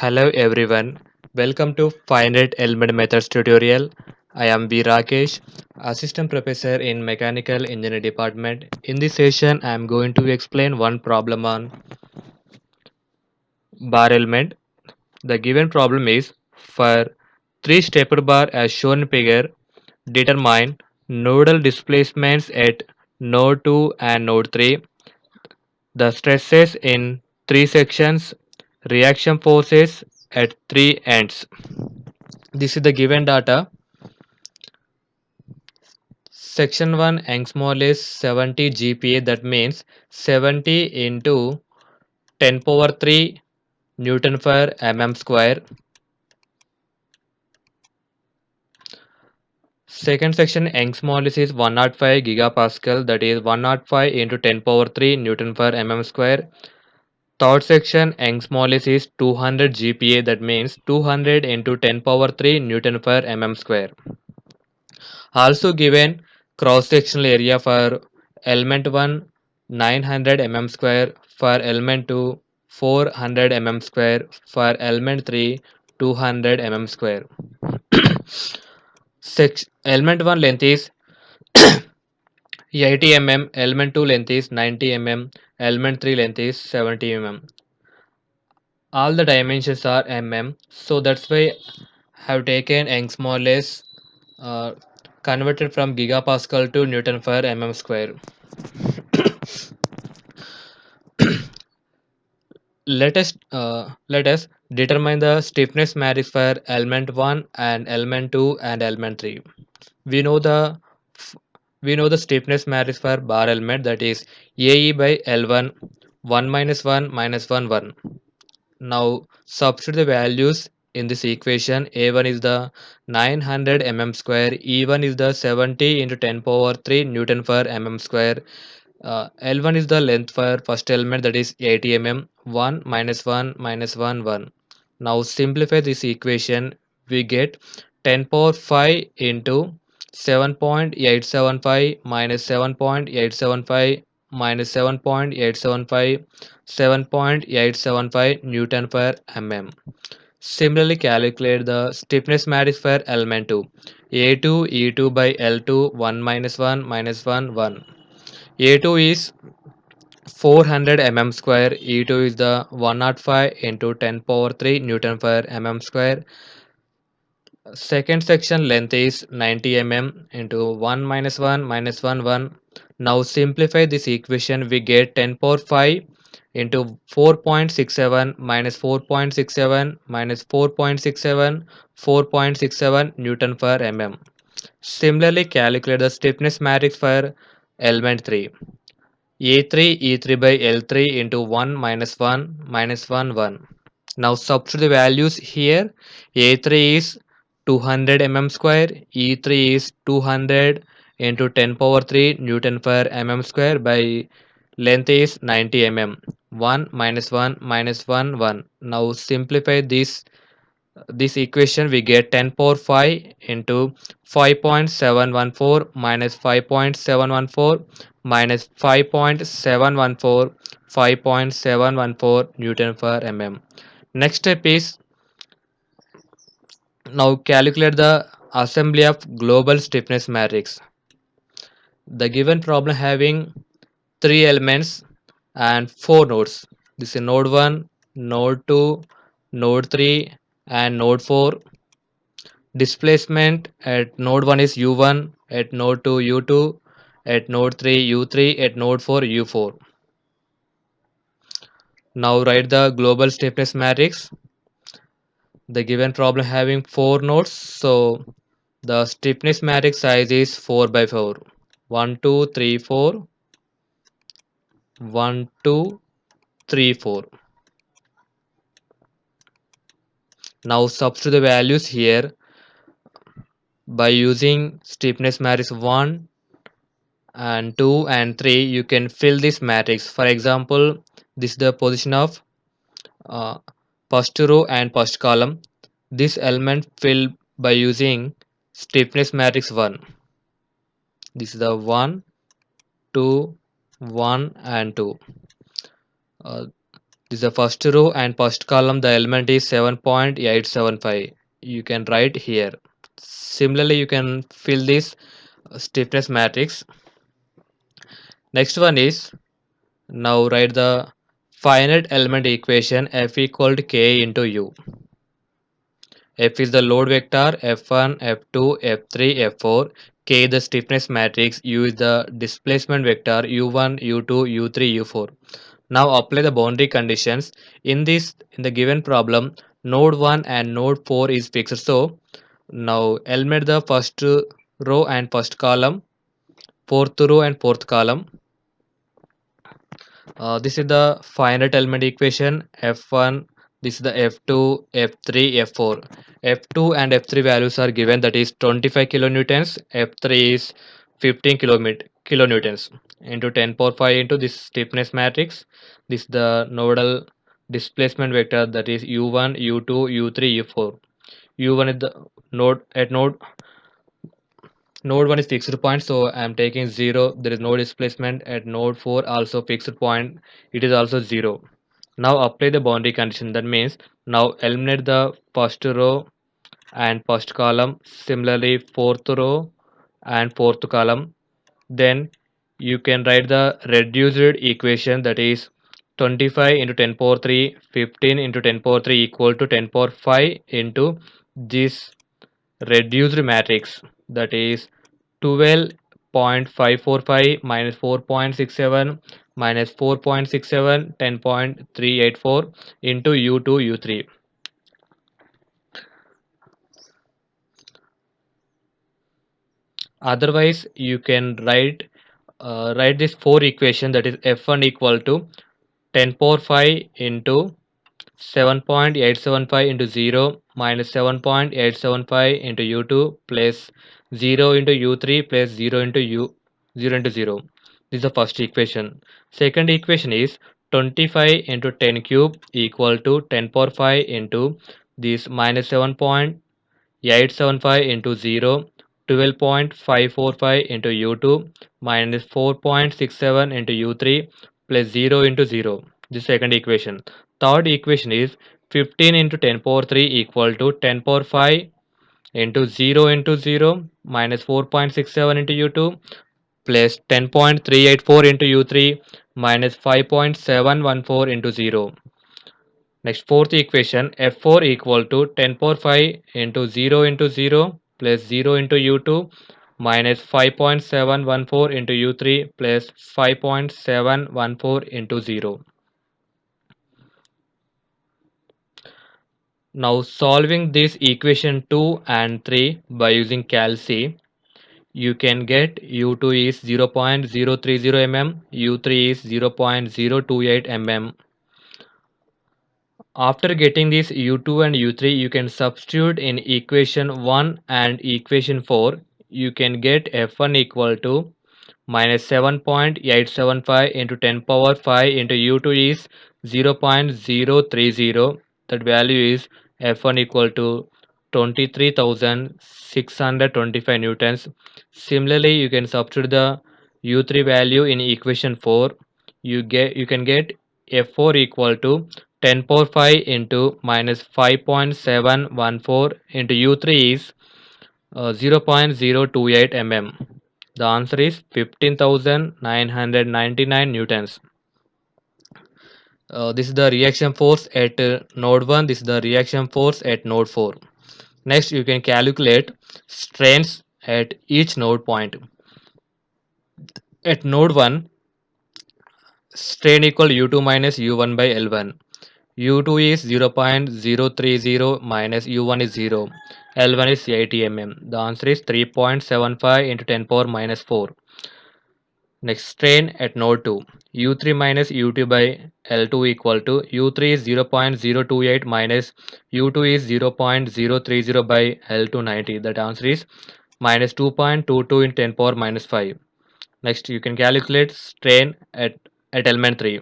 Hello everyone, welcome to 500 Element Methods tutorial. I am B. Rakesh, Assistant Professor in Mechanical Engineering Department. In this session, I am going to explain one problem on bar element. The given problem is for 3 stepper bar as shown in figure, determine nodal displacements at node 2 and node 3, the stresses in 3 sections, reaction forces at 3 ends. This is the given data. Section 1 Young's is 70 GPa, that means 70 into 10 power 3 Newton per mm square. Second section Young's is 105 gigapascal, that is 105 into 10 power 3 Newton per mm square. Third section Young's is 200 GPa, that means 200 into 10 power 3 Newton per mm square. Also given cross-sectional area for element 1 900 mm square, for element 2 400 mm square, for element 3 200 mm square. Element 1 length is 80 mm, element 2 length is 90 mm, element 3 length is 70 mm. All the dimensions are mm, so that's why I have taken Young's modulus uh, converted from gigapascal to Newton per mm square. Let us determine the stiffness matrix for element 1 and element 2 and element 3. We know the we know the stiffness matrix for bar element, that is AE by L1 1 minus 1 minus 1 1. Now substitute the values in this equation. A1 is the 900 mm square, E1 is the 70 into 10 power 3 Newton per mm square. L1 is the length for first element, that is 80 mm. 1 minus 1 minus 1 1. Now simplify this equation. We get 10 power 5 into 7.875 minus 7.875 minus 7.875 7.875 Newton per mm. Similarly, calculate the stiffness matrix for element 2. A2 E2 by L2 1 minus 1 minus 1 1. A2 is 400 mm square, E2 is the 105 into 10 power 3 Newton per mm square. Second section length is 90 mm into 1 minus 1 minus 1 1. Now simplify this equation, we get 10 power 5 into 4.67 minus 4.67 minus 4.67 4.67 Newton per mm. Similarly, calculate the stiffness matrix for element 3. A3 E3 by L3 into 1 minus 1 minus 1 1. Now substitute the values here. A3 is 200 mm square, E3 is 200 into 10 power 3 Newton per mm square by length is 90 mm. 1 minus 1 minus 1 1. Now simplify this equation, we get 10 power 5 into 5.714 minus 5.714 minus 5.714 5.714 Newton per mm. Next step is now calculate the assembly of global stiffness matrix. The given problem having 3 elements and 4 nodes. This is node 1, node 2, node 3 and node 4. Displacement at node 1 is u1, at node 2 u2, at node 3 u3, at node 4 u4. Now write the global stiffness matrix. The given problem having 4 nodes, so the stiffness matrix size is 4 by 4. 1 2 3 4, 1 2 3 4. Now substitute the values here by using stiffness matrix 1 and 2 and 3. You can fill this matrix. For example, this is the position of uh, first row and first column. This element filled by using stiffness matrix 1. This is the 1 2 1 and 2. uh, This is the first row and first column. The element is 7.875. You can write here. Similarly, you can fill this stiffness matrix. Next one is, now write the finite element equation F equal to K into U. F is the load vector, F1, F2, F3, F4. K the stiffness matrix, U is the displacement vector, U1, U2, U3, U4. Now apply the boundary conditions. In the given problem, node 1 and node 4 is fixed. So now eliminate the first row and first column, fourth row and fourth column. This is the finite element equation F1, this is the F2, F3, F4. F2 and F3 values are given, that is 25 kilonewtons, F3 is 15 kilonewtons into 10 power 5 into this stiffness matrix. This is the nodal displacement vector, that is U1, U2, U3, U4. U1 is the node 1 is fixed point, so I am taking 0. There is no displacement. At node 4 also fixed point, it is also 0. Now apply the boundary condition. That means now eliminate the first row and first column. Similarly, fourth row and fourth column. Then you can write the reduced equation, that is 25 into 10 power 3, 15 into 10 power 3 equal to 10 power 5 into this reduced matrix, that is 12.545 minus 4.67 minus 4.67 10.384 into U2 U3. Otherwise you can write this 4 equation, that is F1 equal to 10 power 5 into 7.875 into 0 minus 7.875 into U2 plus 0 into U3 plus 0 into 0 into 0. This is the first equation. Second equation is 25 into 10 cube equal to 10 power 5 into this minus 7.875 into 0, 12.545 into U2 minus 4.67 into U3 plus 0 into 0. The second equation. Third equation is 15 into 10 power 3 equal to 10 power 5 into 0 into 0 minus 4.67 into U2 plus 10.384 into U3 minus 5.714 into 0. Next, fourth equation, F4 equal to 10 power 5 into 0 into 0 plus 0 into U2 minus 5.714 into U3 plus 5.714 into 0. Now solving this equation 2 and 3 by using Calc, you can get U2 is 0.030 mm, U3 is 0.028 mm. After getting this U2 and U3, you can substitute in equation 1 and equation 4. You can get F1 equal to minus 7.875 into 10 power 5 into U2 is 0.030. That value is F1 equal to 23,625 newtons. Similarly, you can substitute the U3 value in equation 4. You can get F4 equal to 10 power 5 into minus 5.714 into U3 is 0.028 mm. The answer is 15,999 newtons. This is the reaction force at node 1. This is the reaction force at node 4. Next, you can calculate strains at each node point. At node 1, strain equal U2 minus U1 by L1. U2 is 0.030 minus U1 is 0. L1 is 80 mm. The answer is 3.75 into 10 power minus 4. Next, strain at node 2. U3 minus U2 by L2 equal to U3 is 0.028 minus U2 is 0.030 by L2 90. That answer is minus 2.22 in 10 power minus 5. Next, you can calculate strain at element 3.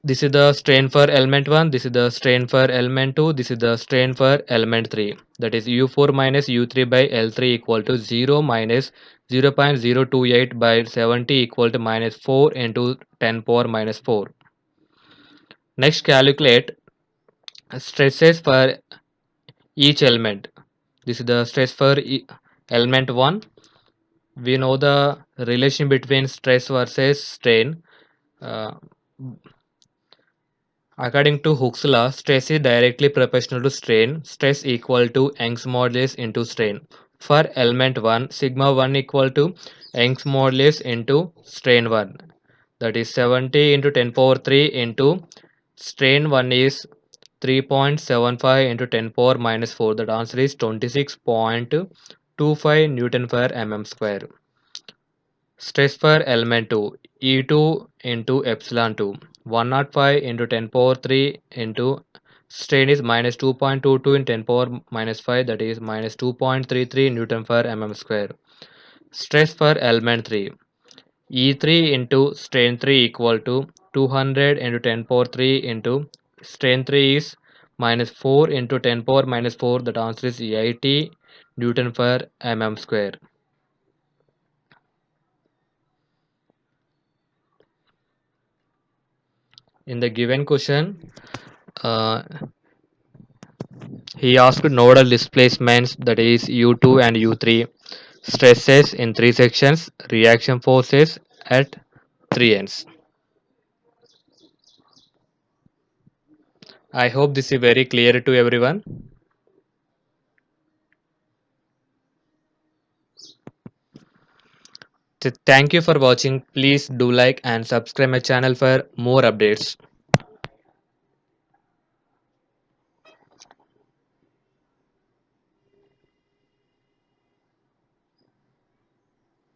This is the strain for element 1, this is the strain for element 2, this is the strain for element 3. That is U4 minus U3 by L3 equal to 0 minus 0.028 by 70 equal to minus 4 into 10 power minus 4. Next, calculate stresses for each element. This is the stress for element 1. We know the relation between stress versus strain. Uh, According to Hooke's law, stress is directly proportional to strain. Stress equal to Young's modulus into strain. For element 1, sigma 1 equal to Young's modulus into strain 1. That is 70 into 10 power 3 into strain 1 is 3.75 into 10 power minus 4. That answer is 26.25 Newton per mm square. Stress for element 2, E2 into epsilon 2, 105 into 10 power 3 into strain is minus 2.22 in 10 power minus 5, that is minus 2.33 Newton per mm square. Stress for element 3, E3 into strain 3 equal to 200 into 10 power 3 into strain 3 is minus 4 into 10 power minus 4, that answer is 80 Newton per mm square. In the given question, uh, he asked nodal displacements, that is U2 and U3, stresses in three sections, reaction forces at three ends. I hope this is very clear to everyone. Thank you for watching. Please do like and subscribe my channel for more updates.